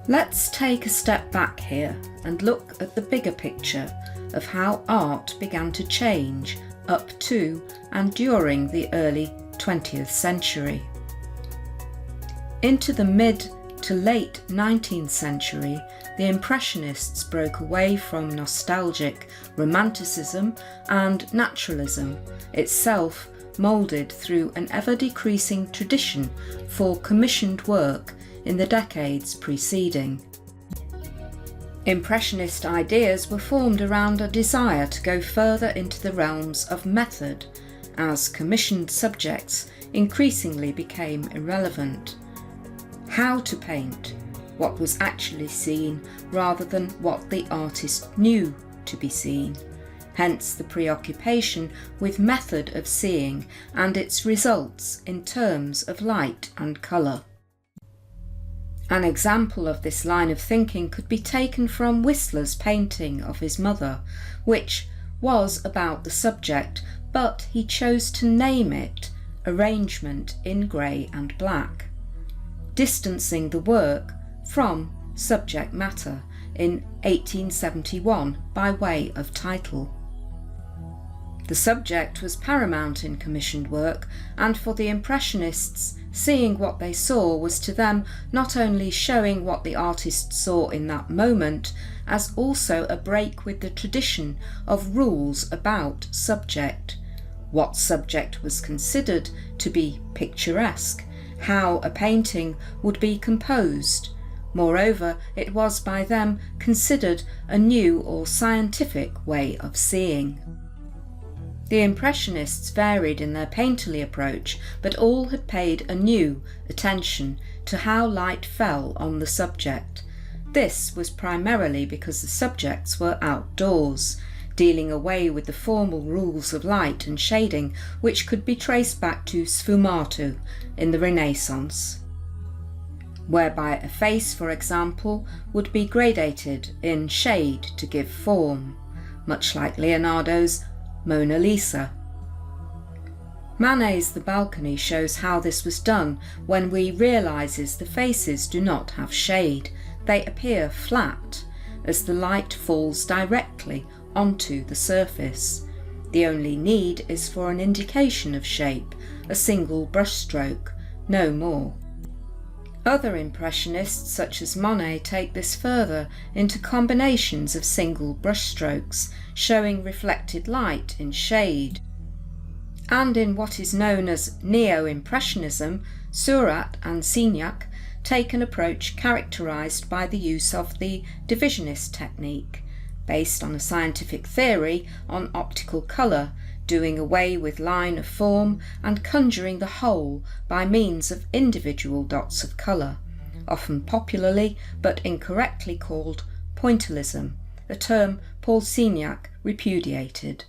Let's take a step back here and look at the bigger picture of how art began to change up to and during the early 20th century. Into the mid to late 19th century, the Impressionists broke away from nostalgic romanticism and naturalism, itself moulded through an ever-decreasing tradition for commissioned work in the decades preceding. Impressionist ideas were formed around a desire to go further into the realms of method, as commissioned subjects increasingly became irrelevant. How to paint, what was actually seen rather than what the artist knew to be seen, hence the preoccupation with method of seeing and its results in terms of light and colour. An example of this line of thinking could be taken from Whistler's painting of his mother, which was about the subject, but he chose to name it Arrangement in Grey and Black, distancing the work from subject matter in 1871 by way of title. The subject was paramount in commissioned work, and for the Impressionists, seeing what they saw was to them not only showing what the artist saw in that moment, as also a break with the tradition of rules about subject. What subject was considered to be picturesque, how a painting would be composed. Moreover, it was by them considered a new or scientific way of seeing. The Impressionists varied in their painterly approach, but all had paid a new attention to how light fell on the subject. This was primarily because the subjects were outdoors, dealing away with the formal rules of light and shading which could be traced back to sfumato in the Renaissance, whereby a face, for example, would be gradated in shade to give form, much like Leonardo's Mona Lisa. Manet's The Balcony shows how this was done when we realises the faces do not have shade. They appear flat as the light falls directly onto the surface. The only need is for an indication of shape, a single brushstroke, no more. Other Impressionists such as Monet take this further into combinations of single brushstrokes, showing reflected light in shade. And in what is known as Neo-Impressionism, Seurat and Signac take an approach characterised by the use of the divisionist technique, based on a scientific theory on optical colour, doing away with line of form and conjuring the whole by means of individual dots of colour, often popularly but incorrectly called pointillism, a term Paul Signac repudiated.